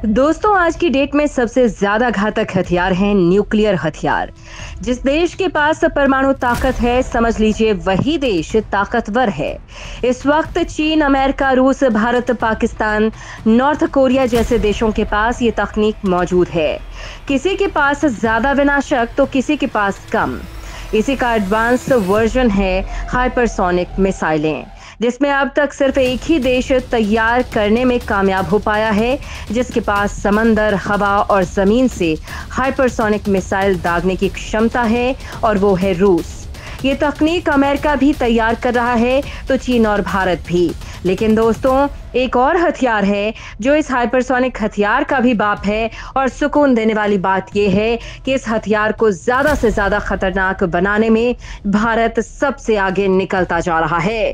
दोस्तों, आज की डेट में सबसे ज्यादा घातक हथियार है न्यूक्लियर हथियार। जिस देश के पास परमाणु ताकत है, समझ लीजिए वही देश ताकतवर है। इस वक्त चीन, अमेरिका, रूस, भारत, पाकिस्तान, नॉर्थ कोरिया जैसे देशों के पास ये तकनीक मौजूद है। किसी के पास ज्यादा विनाशक तो किसी के पास कम। इसी का एडवांस वर्जन है हाइपरसोनिक मिसाइलें, जिसमें अब तक सिर्फ एक ही देश तैयार करने में कामयाब हो पाया है, जिसके पास समंदर, हवा और जमीन से हाइपरसोनिक मिसाइल दागने की क्षमता है, और वो है रूस। ये तकनीक अमेरिका भी तैयार कर रहा है, तो चीन और भारत भी। लेकिन दोस्तों, एक और हथियार है जो इस हाइपरसोनिक हथियार का भी बाप है, और सुकून देने वाली बात यह है कि इस हथियार को ज्यादा से ज्यादा खतरनाक बनाने में भारत सबसे आगे निकलता जा रहा है।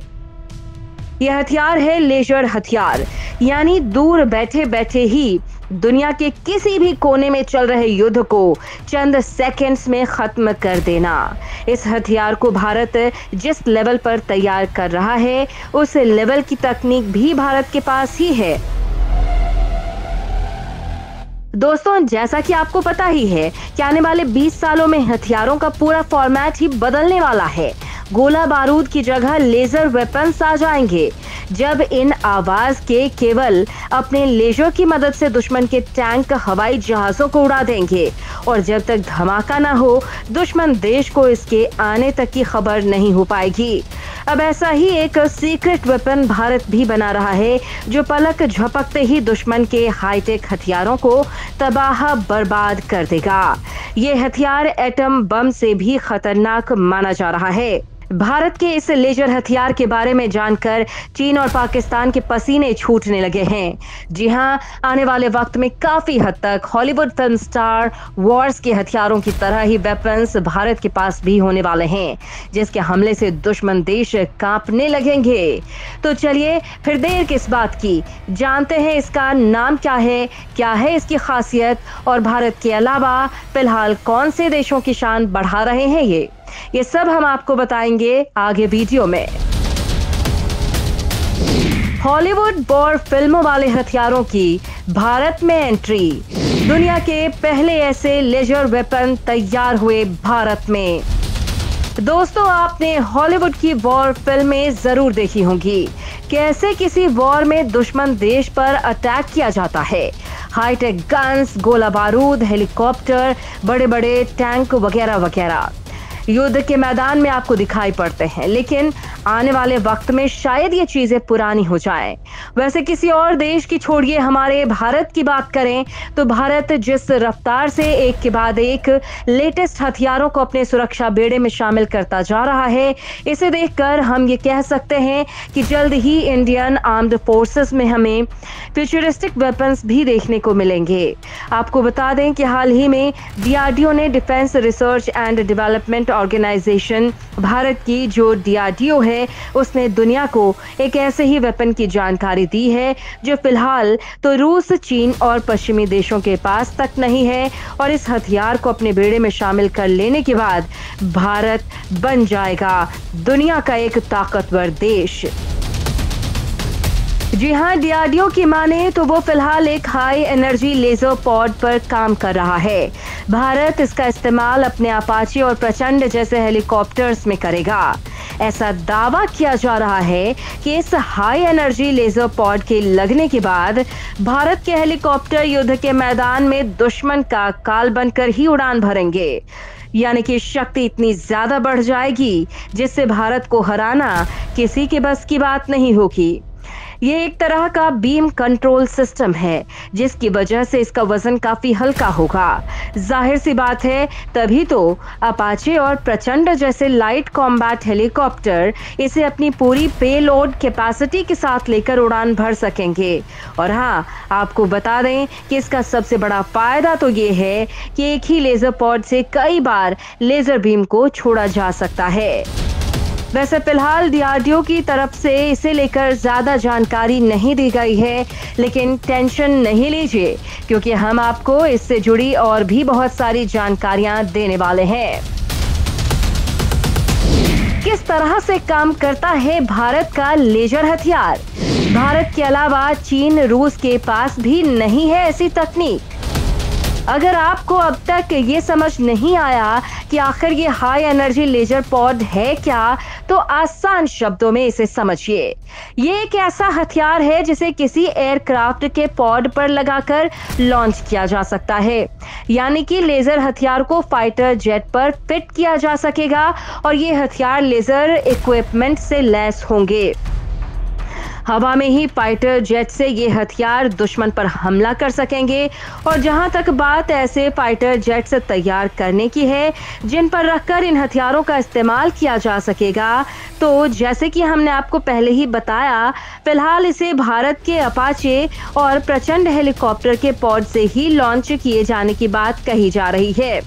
यह हथियार है लेजर हथियार, यानी दूर बैठे बैठे ही दुनिया के किसी भी कोने में चल रहे युद्ध को चंद सेकंड्स में खत्म कर देना। इस हथियार को भारत जिस लेवल पर तैयार कर रहा है, उस लेवल की तकनीक भी भारत के पास ही है। दोस्तों, जैसा कि आपको पता ही है कि आने वाले 20 सालों में हथियारों का पूरा फॉर्मेट ही बदलने वाला है। गोला बारूद की जगह लेजर वेपन्स आ जाएंगे। जब इन आवाज के केवल अपने लेजर की मदद से दुश्मन के टैंक, हवाई जहाजों को उड़ा देंगे, और जब तक धमाका ना हो, दुश्मन देश को इसके आने तक की खबर नहीं हो पाएगी। अब ऐसा ही एक सीक्रेट वेपन भारत भी बना रहा है, जो पलक झपकते ही दुश्मन के हाईटेक हथियारों को तबाह बर्बाद कर देगा। ये हथियार एटम बम से भी खतरनाक माना जा रहा है। भारत के इस लेजर हथियार के बारे में जानकर चीन और पाकिस्तान के पसीने छूटने लगे हैं। जी हां, आने वाले वक्त में काफी हद तक हॉलीवुड फिल्म स्टार वॉर्स के हथियारों की तरह ही वेपन्स भारत के पास भी होने वाले हैं, जिसके हमले से दुश्मन देश कांपने लगेंगे। तो चलिए फिर देर किस बात की, जानते हैं इसका नाम क्या है इसकी खासियत, और भारत के अलावा फिलहाल कौन से देशों की शान बढ़ा रहे हैं ये सब हम आपको बताएंगे आगे वीडियो में। हॉलीवुड वॉर फिल्मों वाले हथियारों की भारत में एंट्री। दुनिया के पहले ऐसे लेजर वेपन तैयार हुए भारत में। दोस्तों, आपने हॉलीवुड की वॉर फिल्में जरूर देखी होंगी। कैसे किसी वॉर में दुश्मन देश पर अटैक किया जाता है। हाईटेक गन्स, गोला बारूद, हेलीकॉप्टर, बड़े बड़े टैंक वगैरह वगैरह युद्ध के मैदान में आपको दिखाई पड़ते हैं, लेकिन आने वाले वक्त में शायद ये चीजें पुरानी हो जाएं। वैसे किसी और देश की छोड़िए, हमारे भारत की बात करें तो भारत जिस रफ्तार से एक के बाद एक लेटेस्ट हथियारों को अपने सुरक्षा बेड़े में शामिल करता जा रहा है, इसे देखकर हम ये कह सकते हैं कि जल्द ही इंडियन आर्म्ड फोर्सेस में हमें फ्यूचरिस्टिक वेपन्स भी देखने को मिलेंगे। आपको बता दें कि हाल ही में डीआरडीओ ने defence research and development organisation, Bharat की जो डीआरडीओ है, उसने दुनिया को एक ऐसे ही वेपन की जानकारी दी है जो फिलहाल तो रूस, चीन और पश्चिमी देशों के पास तक नहीं है, और इस हथियार को अपने बेड़े में शामिल कर लेने के बाद भारत बन जाएगा दुनिया का एक ताकतवर देश। जी हां, डीआरडीओ की माने तो वो फिलहाल एक हाई एनर्जी लेजर पॉड पर काम कर रहा है। भारत इसका इस्तेमाल अपने अपाचे और प्रचंड जैसे हेलीकॉप्टर्स में करेगा। ऐसा दावा किया जा रहा है कि इस हाई एनर्जी लेजर पॉड के लगने के बाद भारत के हेलीकॉप्टर युद्ध के मैदान में दुश्मन का काल बनकर ही उड़ान भरेंगे। यानी कि शक्ति इतनी ज्यादा बढ़ जाएगी जिससे भारत को हराना किसी के बस की बात नहीं होगी। ये एक तरह का बीम कंट्रोल सिस्टम है, जिसकी वजह से इसका वजन काफी हल्का होगा। जाहिर सी बात है, तभी तो अपाचे और प्रचंड जैसे लाइट कॉम्बैट हेलीकॉप्टर इसे अपनी पूरी पेलोड कैपेसिटी के साथ लेकर उड़ान भर सकेंगे। और हाँ, आपको बता दें कि इसका सबसे बड़ा फायदा तो ये है कि एक ही लेजर पॉड से कई बार लेजर बीम को छोड़ा जा सकता है। वैसे फिलहाल डीआरडीओ की तरफ से इसे लेकर ज्यादा जानकारी नहीं दी गई है, लेकिन टेंशन नहीं लीजिए, क्योंकि हम आपको इससे जुड़ी और भी बहुत सारी जानकारियां देने वाले हैं। किस तरह से काम करता है भारत का लेजर हथियार? भारत के अलावा चीन, रूस के पास भी नहीं है ऐसी तकनीक। अगर आपको अब तक ये समझ नहीं आया कि आखिर ये हाई एनर्जी लेजर पॉड है क्या, तो आसान शब्दों में इसे समझिए। ये एक ऐसा हथियार है जिसे किसी एयरक्राफ्ट के पॉड पर लगाकर लॉन्च किया जा सकता है, यानी कि लेजर हथियार को फाइटर जेट पर फिट किया जा सकेगा और ये हथियार लेजर इक्विपमेंट से लैस होंगे। हवा में ही फाइटर जेट से ये हथियार दुश्मन पर हमला कर सकेंगे। और जहां तक बात ऐसे फाइटर जेट से तैयार करने की है जिन पर रखकर इन हथियारों का इस्तेमाल किया जा सकेगा, तो जैसे कि हमने आपको पहले ही बताया, फिलहाल इसे भारत के अपाचे और प्रचंड हेलीकॉप्टर के पॉड से ही लॉन्च किए जाने की बात कही जा रही है।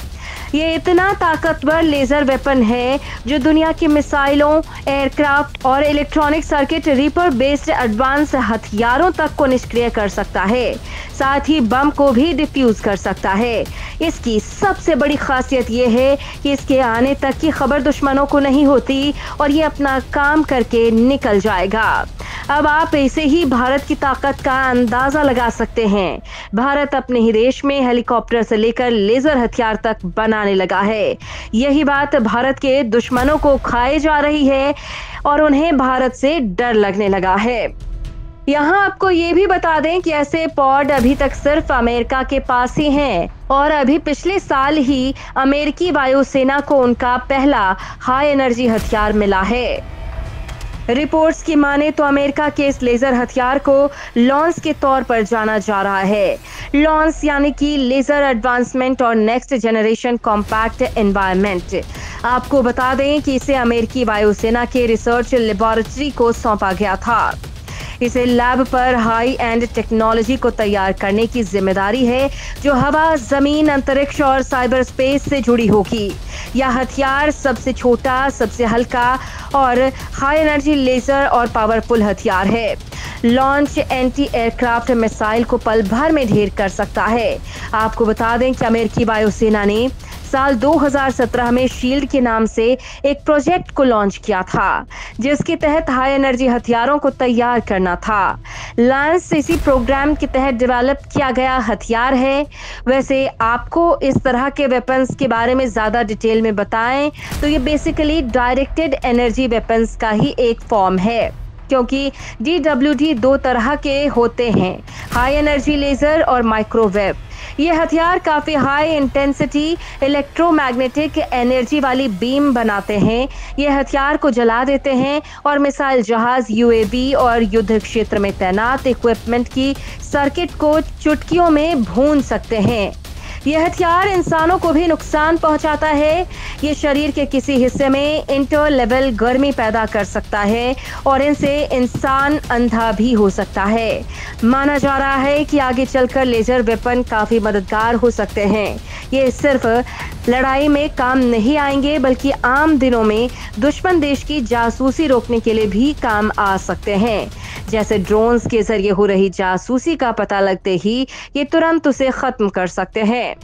ये इतना ताकतवर लेजर वेपन है जो दुनिया की मिसाइलों, एयरक्राफ्ट और electronic circuit reaper based advance हथियारों तक को निष्क्रिय कर सकता है, साथ ही बम को भी डिफ्यूज कर सकता है। इसकी सबसे बड़ी खासियत ये है कि इसके आने तक की खबर दुश्मनों को नहीं होती और ये अपना काम करके निकल जाएगा। अब आप ऐसे ही भारत की ताकत का अंदाजा लगा सकते हैं। भारत अपने ही देश में हेलीकॉप्टर से लेकर लेजर हथियार तक बनाने लगा है। यही बात भारत के दुश्मनों को खाए जा रही है और उन्हें भारत से डर लगने लगा है। यहाँ आपको ये भी बता दें कि ऐसे पॉड अभी तक सिर्फ अमेरिका के पास ही हैं और अभी पिछले साल ही अमेरिकी वायुसेना को उनका पहला हाई एनर्जी हथियार मिला है। रिपोर्ट्स की माने तो अमेरिका के इस लेजर हथियार को लॉन्स के तौर पर जाना जा रहा है। लॉन्स यानी कि लेजर एडवांसमेंट और नेक्स्ट जनरेशन कॉम्पैक्ट एनवायरनमेंट। आपको बता दें कि इसे अमेरिकी वायुसेना के रिसर्च लेबोरेटरी को सौंपा गया था। इसे लैब पर हाई एंड टेक्नोलॉजी को तैयार करने की जिम्मेदारी है जो हवा, जमीन, अंतरिक्ष और साइबर स्पेस से जुड़ी होगी। यह हथियार सबसे छोटा, सबसे हल्का और हाई एनर्जी लेजर और पावरफुल हथियार है। लॉन्च एंटी एयरक्राफ्ट मिसाइल को पल भर में ढेर कर सकता है। आपको बता दें कि अमेरिकी वायुसेना ने साल 2017 में शील्ड के नाम से एक प्रोजेक्ट को लॉन्च किया था, जिसके तहत हाई एनर्जी हथियारों को तैयार करना था। लायंस इसी प्रोग्राम के तहत डेवलप किया गया हथियार है। वैसे आपको इस तरह के वेपन्स के बारे में ज्यादा डिटेल में बताएं तो ये बेसिकली डायरेक्टेड एनर्जी वेपन्स का ही एक फॉर्म है, क्योंकि DWD दो तरह के होते हैं, हाई एनर्जी लेजर और माइक्रोवेव। ये हथियार काफी हाई इंटेंसिटी इलेक्ट्रोमैग्नेटिक एनर्जी वाली बीम बनाते हैं। ये हथियार को जला देते हैं और मिसाइल जहाज, UAV और युद्ध क्षेत्र में तैनात इक्विपमेंट की सर्किट को चुटकियों में भून सकते हैं। यह हथियार इंसानों को भी नुकसान पहुंचाता है। ये शरीर के किसी हिस्से में इंटर लेवल गर्मी पैदा कर सकता है और इनसे इंसान अंधा भी हो सकता है। माना जा रहा है कि आगे चलकर लेजर वेपन काफी मददगार हो सकते हैं। ये सिर्फ लड़ाई में काम नहीं आएंगे बल्कि आम दिनों में दुश्मन देश की जासूसी रोकने के लिए भी काम आ सकते हैं। जैसे ड्रोन्स के जरिए हो रही जासूसी का पता लगते ही ये तुरंत उसे खत्म कर सकते हैं।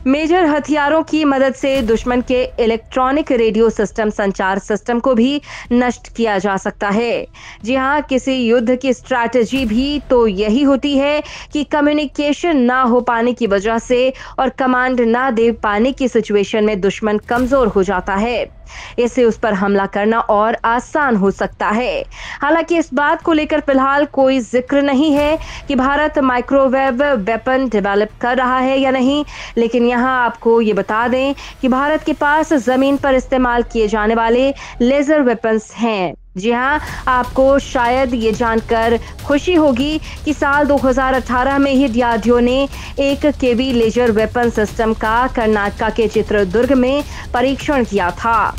मेजर हथियारों की मदद से दुश्मन के इलेक्ट्रॉनिक रेडियो सिस्टम, संचार सिस्टम को भी नष्ट किया जा सकता है। जी हाँ, किसी युद्ध की स्ट्रैटेजी भी तो यही होती है कि कम्युनिकेशन ना हो पाने की वजह से और कमांड ना दे पाने की सिचुएशन में दुश्मन कमजोर हो जाता है। इससे उस पर हमला करना और आसान हो सकता है। हालांकि इस बात को लेकर फिलहाल कोई जिक्र नहीं है कि भारत माइक्रोवेव वेपन डेवलप कर रहा है या नहीं, लेकिन यहाँ आपको ये बता दें कि भारत के पास जमीन पर इस्तेमाल किए जाने वाले लेजर वेपन्स हैं। जी हाँ, आपको शायद ये जानकर खुशी होगी कि साल 2018 में ही DRDO ने 1 kV लेजर वेपन सिस्टम का कर्नाटका के चित्रदुर्ग में परीक्षण किया था।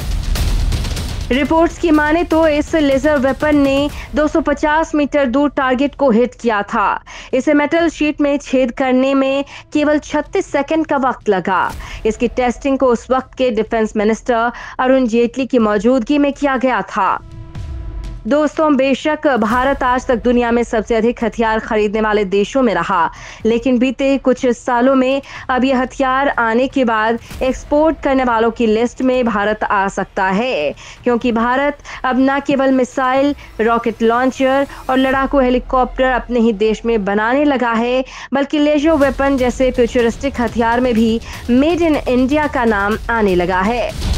रिपोर्ट्स की माने तो इस लेजर वेपन ने 250 मीटर दूर टारगेट को हिट किया था। इसे मेटल शीट में छेद करने में केवल 36 सेकंड का वक्त लगा। इसकी टेस्टिंग को उस वक्त के डिफेंस मिनिस्टर अरुण जेटली की मौजूदगी में किया गया था। दोस्तों, बेशक भारत आज तक दुनिया में सबसे अधिक हथियार खरीदने वाले देशों में रहा, लेकिन बीते कुछ सालों में अब ये हथियार आने के बाद एक्सपोर्ट करने वालों की लिस्ट में भारत आ सकता है, क्योंकि भारत अब न केवल मिसाइल, रॉकेट लॉन्चर और लड़ाकू हेलीकॉप्टर अपने ही देश में बनाने लगा है, बल्कि लेजर वेपन जैसे फ्यूचरिस्टिक हथियार में भी मेड इन इंडिया का नाम आने लगा है।